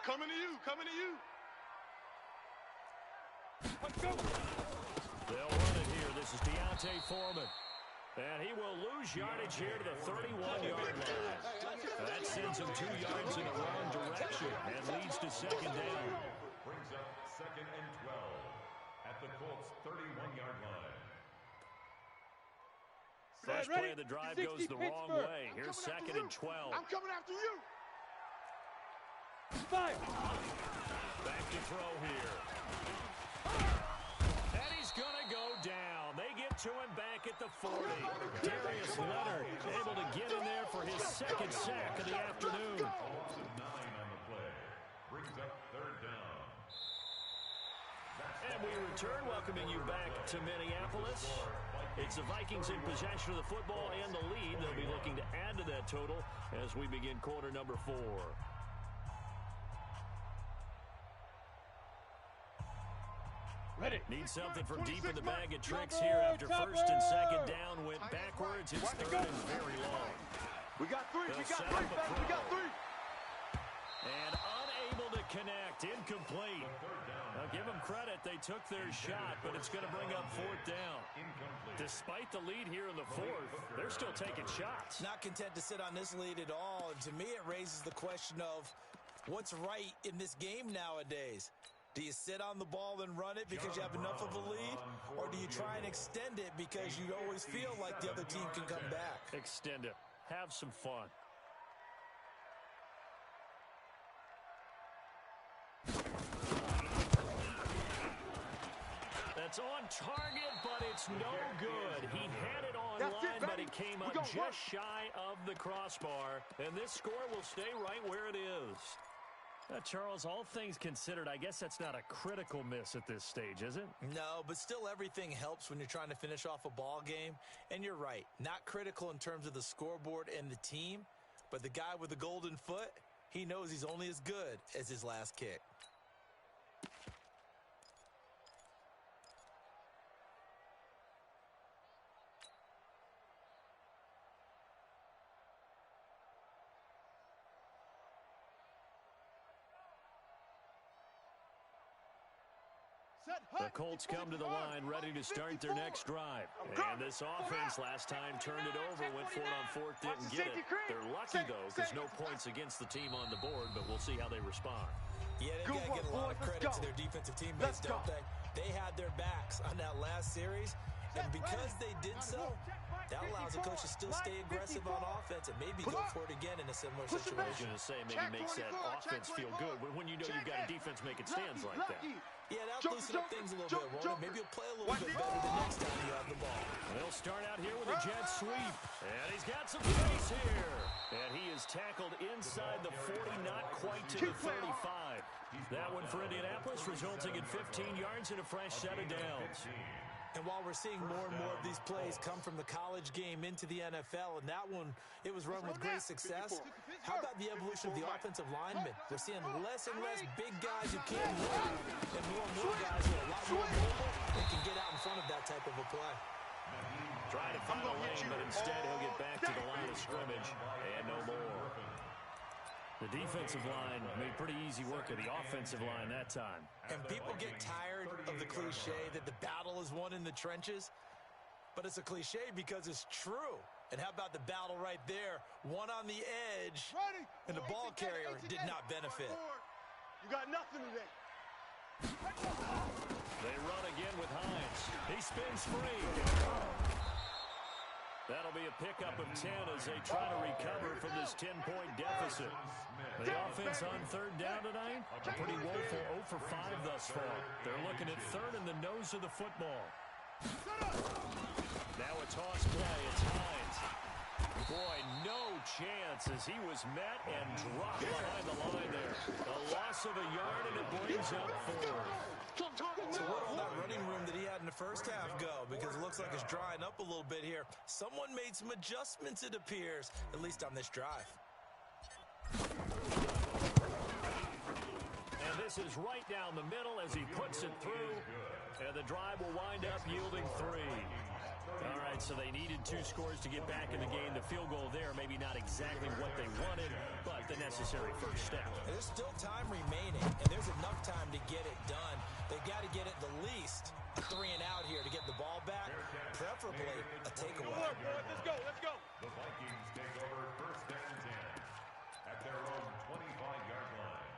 Coming to you, coming to you. Let's go. They'll run it here. This is Deontay Foreman. And he will lose yardage here to the 31-yard line. That sends him 2 yards in the wrong direction and leads to 2nd down. Brings up 2nd and 12 at the Colts' 31-yard line. First play of the drive goes the wrong way. Here's 2nd and 12. I'm coming after you. Fire. Back to throw here. And he's going to go down. They get to him back at the 40. Darius Leonard able to get in there for his 2nd sack of the afternoon. 9 on the play. Brings up 3rd down. And we return, welcoming you back to Minneapolis. It's the Vikings in possession of the football and the lead. They'll be looking to add to that total as we begin quarter number 4. Ready. Need something from deep in the bag of tricks here after 1st and 2nd down went backwards. It's 3rd and very long. We got 3, They'll we got set 3, up a fellas, we got throw. 3. And unable to connect, incomplete. Now give them credit, they took their shot, but it's going to bring up 4th down. Despite the lead here in the 4th, they're still taking shots. Not content to sit on this lead at all. And to me, it raises the question of what's right in this game nowadays. Do you sit on the ball and run it because you have enough of a lead? Or do you try and extend it because you always feel like the other team can come back? Extend it. Have some fun. That's on target, but it's no good. He had it on line, but it came up just shy of the crossbar. And this score will stay right where it is. Charles, all things considered, I guess that's not a critical miss at this stage, is it? No, but still everything helps when you're trying to finish off a ball game. And you're right, not critical in terms of the scoreboard and the team, but the guy with the golden foot, he knows he's only as good as his last kick. The Colts come to the line ready to start their next drive. And this offense last time turned it over, went for it on fourth, didn't get it. They're lucky, though, because no points against the team on the board, but we'll see how they respond. Yeah, they got to get a lot of credit to their defensive teammates, don't they? They had their backs on that last series, and because they did so, that allows the coach to still stay aggressive on offense and maybe go for it again in a similar situation. I was going to say, maybe makes that offense feel good, but when you know you've got a defense making stands like that. Yeah, that'll loosen up things a little bit, won't it? Maybe he'll play a little bit better the next time you have the ball. They'll start out here with a jet sweep. And he's got some space here. And he is tackled inside the 40, not quite to the 35. That one for Indianapolis, resulting in 15 yards and a fresh set of downs. And while we're seeing more and more of these plays come from the college game into the NFL, and that one, it was run with great success, how about the evolution of the offensive linemen? We're seeing less and less big guys who can't run, and more guys who are a lot more mobile and can get out in front of that type of a play. Trying to find a lane, but instead he'll get back to the line of scrimmage, and no more. The defensive line made pretty easy work of the offensive line that time. And people get tired of the cliche that the battle is won in the trenches, but it's a cliche because it's true. And how about the battle right there? One on the edge, and the ball carrier did not benefit. You got nothing today. They run again with Hines. He spins free. That'll be a pickup of 10 as they try to recover from this 10-point deficit. The offense on third down tonight, a pretty woeful 0 for 5 thus far. They're looking at third in the nose of the football. Now a toss play. It's Hines. Boy, no chance as he was met and dropped behind the line there. A loss of a yard, and it brings up 4. So where all that running room that he had in the first half go? Because it looks like it's drying up a little bit here. Someone made some adjustments, it appears, at least on this drive. And this is right down the middle as he puts it through. And the drive will wind up yielding 3. All right, so they needed 2 scores to get back in the game. The field goal there, maybe not exactly what they wanted, but the necessary first step. There's still time remaining, and there's enough time to get it done. They've got to get at the least 3 and out here to get the ball back, preferably a takeaway. Let's go, let's go. The Vikings take over first and 10 at their own 25-yard line.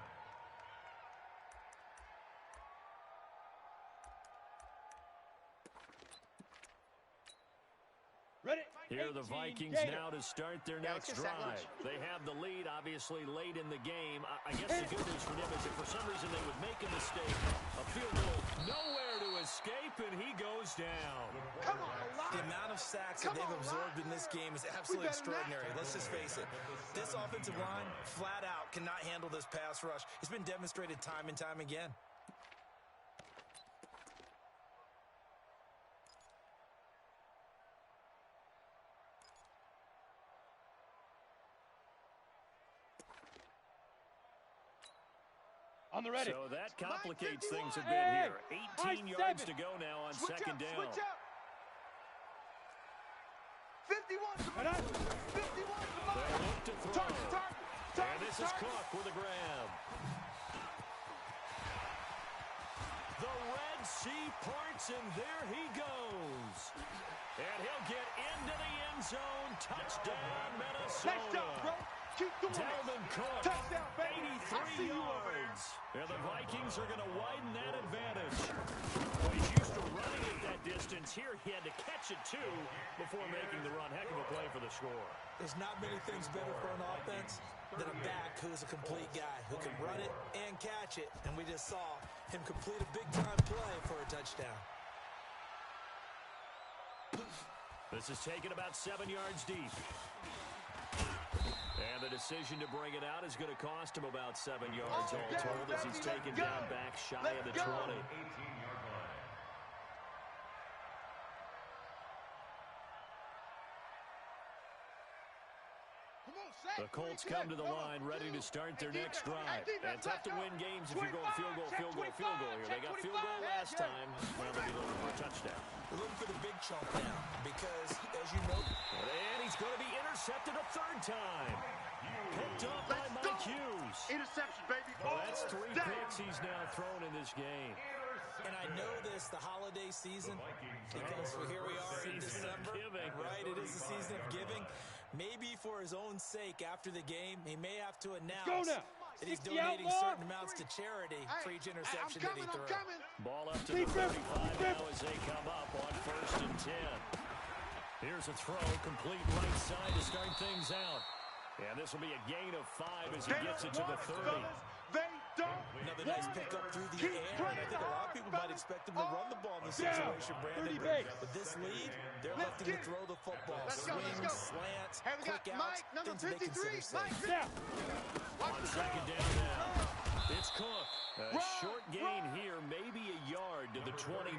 Ready? Here are the Vikings now to start their next drive. They have the lead, obviously, late in the game. I guess the good news for them is if for some reason they would make a mistake, a field goal, nowhere to escape, and he goes down. Come on, the amount of sacks that they've absorbed in this game is absolutely extraordinary. Let's just face it. This offensive line, flat out, cannot handle this pass rush. It's been demonstrated time and time again. On the ready. So that complicates things a bit here. 18 yards to go now on second down. 51. 51. They'll look to throw. And this is Cook with a grab. The Red Sea parts, and there he goes. And he'll get into the end zone. Touchdown, Minnesota. Nice job, bro. Keep doing Dalvin Cook, touchdown, baby. 83 yards. And the Vikings are going to widen that advantage. Well, he's used to running at that distance. Here he had to catch it, too, before making the run. Heck of a play for the score. There's not many things better for an offense than a back who's a complete guy, who can run it and catch it. And we just saw him complete a big-time play for a touchdown. This is taken about 7 yards deep. And the decision to bring it out is going to cost him about 7 yards all told as he's taken down back shy of the 20. 18-yard line. The Colts come to the line ready to start their next drive. And tough to win games if you're going field goal here. They got field goal last time. Now they'll be looking for a touchdown. We're looking for the big chunk now because, as you know, and he's going to be intercepted a third time. Picked up by Mike Hughes. Interception, baby. Well, that's 3 picks he's now thrown in this game. And I know this, the holiday season, because here we are in December. Right, it is the season of giving. Maybe for his own sake after the game, he may have to announce that he's donating certain amounts to charity for each interception that he throws. Ball up to the 35 now as they come up on 1st and 10. Here's a throw, complete right side to start things out. And this will be a gain of 5 as he gets it to the 30. Another nice pickup through the air, and I think a lot of people might expect him to run the ball in this situation, Brandon. But this lead, they're looking to throw the football. Swings, slants, quick outs, things they consider safe. On 2nd down now, it's Cook. A short gain here, maybe a yard to the 29.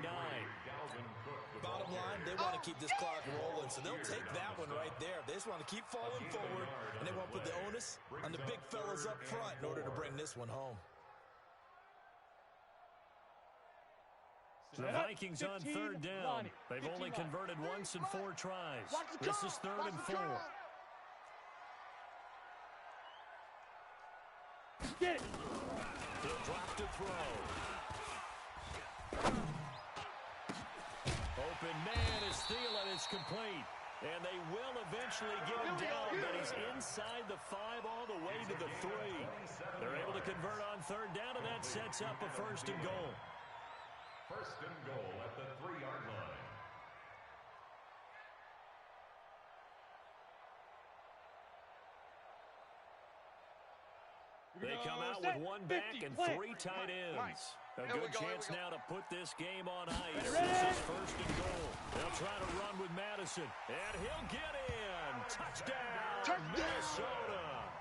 Bottom line, they want to keep this clock rolling, so they'll take that one right there. They just want to keep falling forward, and they want to put the onus on the big fellas up front in order to bring this one home. The Vikings on 3rd down. They've only converted once in 4 tries. This is 3rd and 4. Get it. He'll drop to throw. Open man is Thielen. It's complete. And they will eventually get him down, but he's inside the 5 all the way to the 3. They're able to convert on 3rd down, and that sets up a 1st and goal. 1st and goal at the 3-yard line. They come out with 1 back and 3 tight ends. A good chance now to put this game on ice. This is 1st and goal. They'll try to run with Madison, and he'll get in. Touchdown, Minnesota.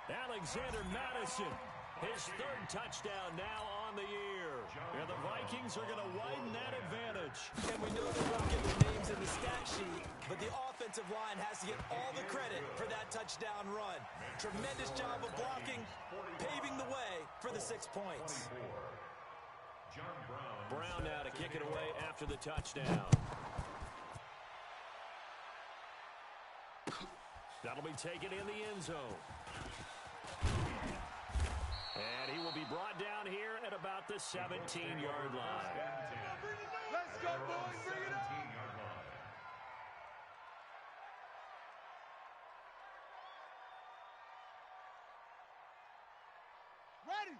Alexander Madison, his 3rd touchdown now on the year. And the Vikings are going to widen that advantage. And we know they won't get their names in the stat sheet, but the offensive line has to get all the credit for that touchdown run. Tremendous job of blocking, paving the way for the 6 points. Brown now to kick it away after the touchdown. That'll be taken in the end zone. And he will be brought down here at about the 17-yard line. Let's go, boys. Bring it up.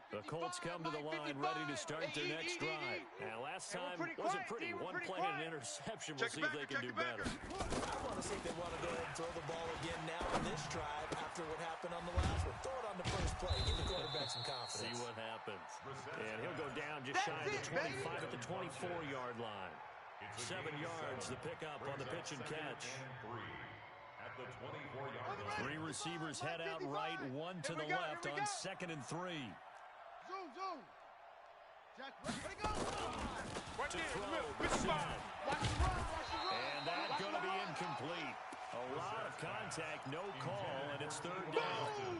The Colts come to the line ready to start their next drive. Now, last time wasn't pretty. 1 play and an interception. We'll see if they can do better. I want to see if they want to go ahead and throw the ball again now on this drive after what happened on the last one. Throw it on the first play. Give the quarterback some confidence. See what happens. And he'll go down just shy of the 25 at the 24-yard line. 7 yards the pickup on the pitch and catch. At the 24-yard line. 3 receivers head out right, 1 to the left on 2nd and 3. Zoom. Jack, ready to go. To throw, and that's going to be incomplete. A lot of contact, no call, and it's 3rd down.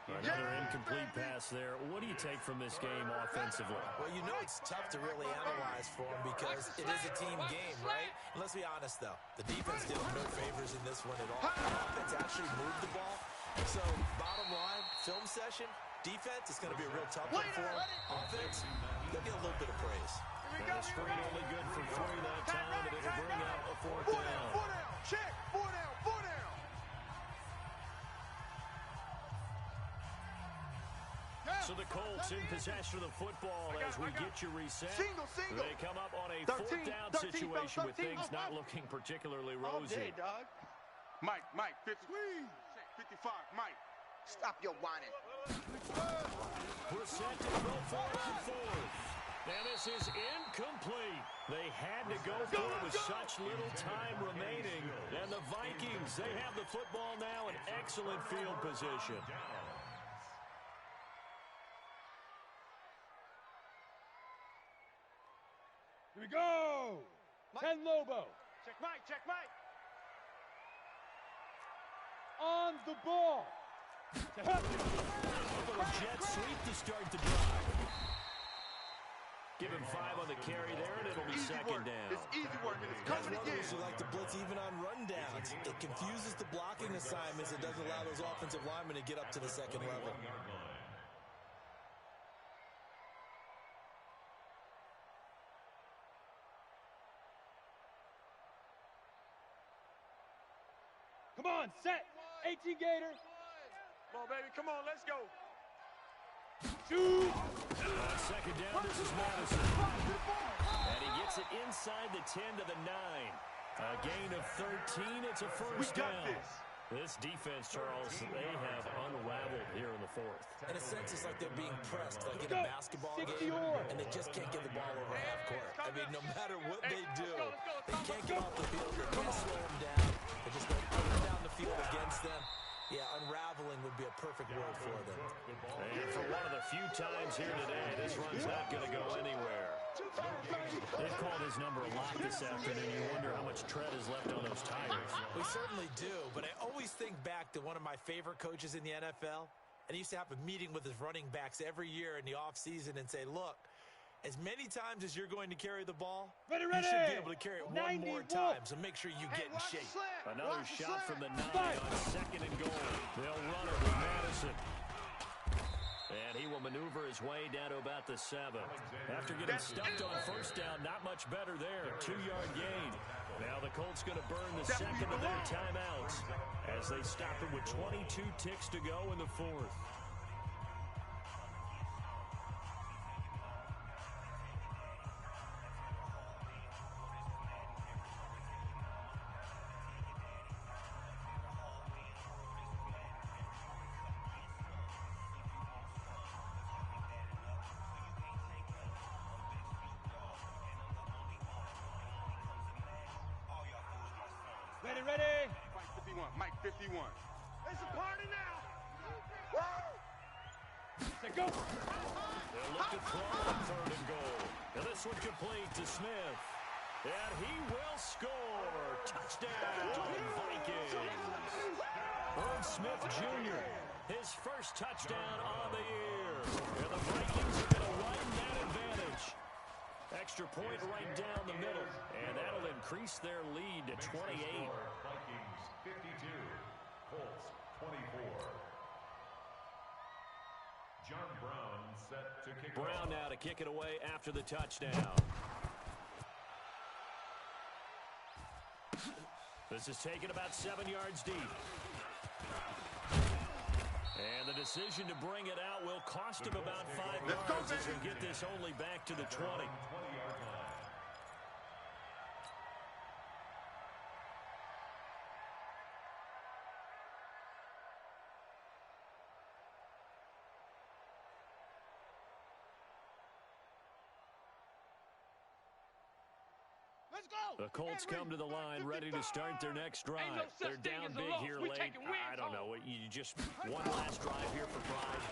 Another incomplete pass there. What do you take from this game offensively? Well, you know it's tough to really analyze for him because it is a team game, right? And let's be honest, though. The defense did him no favors in this one at all. The offense actually moved the ball. So, bottom line, film session, defense is going to be a real tough one for him. Offense, they'll get a little bit of praise. And the screen only good for 3 that time, and it'll bring out a 4th down. 4 down. Check. 4 down. 4 down. So the Colts in possession of the football as we get you reset. Single. They come up on a 4th down situation with things not looking particularly rosy. Mike, 50. 55, Mike. Stop your whining. We're set to throw for on 4th. And this is incomplete. They had to go for it with such little time remaining. And the Vikings, they have the football now in excellent field position. Here we go. Ken Lobo. Check Mike, check Mike. On the ball. To help you. A little jet sweep to start the drive. Give him 5 on the carry there, and it'll be second down. It's easy work, and it's coming again. Who like to blitz even on rundowns. It confuses the blocking assignments. It doesn't allow those offensive linemen to get up to the second level. Come on, set. 18 Gator. Come on, baby. Come on, let's go. Shoot. On second down, this is Madison. And he gets it inside the 10 to the 9. A gain of 13. It's a first down. This defense, Charles, they have unraveled here in the fourth. In a sense, it's like they're being pressed, like in a basketball game, and they just can't get the ball over half court. I mean, no matter what they do, they can't get off the field. They can't slow them down. They're just going up and down the field against them. Yeah, unraveling would be a perfect word for them. And for one of the few times here today, this run's not going to go anywhere. They've called his number a lot this afternoon. You wonder how much tread is left on those tires. We certainly do, but I always think back to one of my favorite coaches in the NFL, and he used to have a meeting with his running backs every year in the offseason and say, look, as many times as you're going to carry the ball, you should be able to carry it one more time, so make sure you get in shape. Another shot from the 9 on second and goal. They'll run it with Madison. And he will maneuver his way down to about the 7. After getting stuffed on first down, not much better there. 2-yard gain. Now the Colts going to burn the second of their timeouts as they stop it with 22 ticks to go in the fourth. Ready. Mike 51, Mike 51. It's a party now. Say go. They'll look to throw on third and goal. And this one complete to Smith. And he will score. Touchdown, Vikings. Irv Smith Jr., his first touchdown on the year. And the Vikings are going to widen that advantage. Extra point right down the middle. And that'll increase their lead to 28. Vikings 52, Colts 24. John Brown set to kick Brown off. now to kick it away after the touchdown. This is taken about 7 yards deep. And the decision to bring it out will cost him about 5 yards as he'll get this only back to the 20. 20-yard line. Let's go. The Colts come to the line ready to start their next drive. They're down big here late. I don't know. You just one last drive here for pride.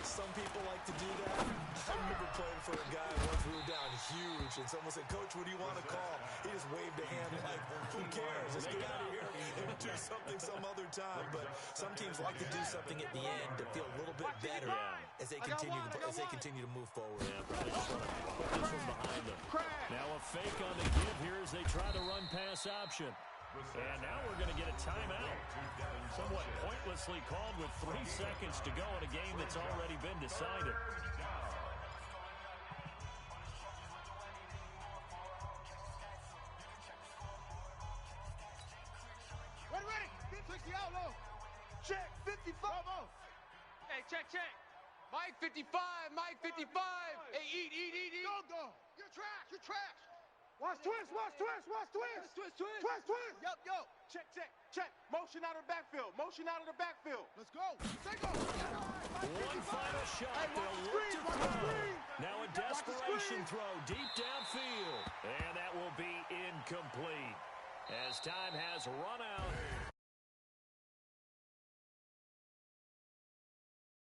Some people like to do that. I remember playing for a guy once we were down huge, and someone said, Coach, what do you want to call? He just waved a hand like, who cares? Let's get out of here and do something some other time. But some teams like to do something at the end to feel a little bit better as they continue to move forward. Yeah, probably just want to put this one behind them. Now a fake on the give here as they try the run-pass option. And now we're going to get a timeout. Somewhat pointlessly called with 3 seconds to go in a game that's already been decided. Ready. Take the outlaw. Check 55. Hey, check. Mike 55, Mike 55. Hey, eat. Go. You're trash. Watch twist, watch twist, watch twist. Twist, twist. Twist, twist. Yup, yo. Check, check, check. Motion out of the backfield. Motion out of the backfield. Let's go. Take off. One final shot. They'll look to throw. Now a desperation throw deep downfield.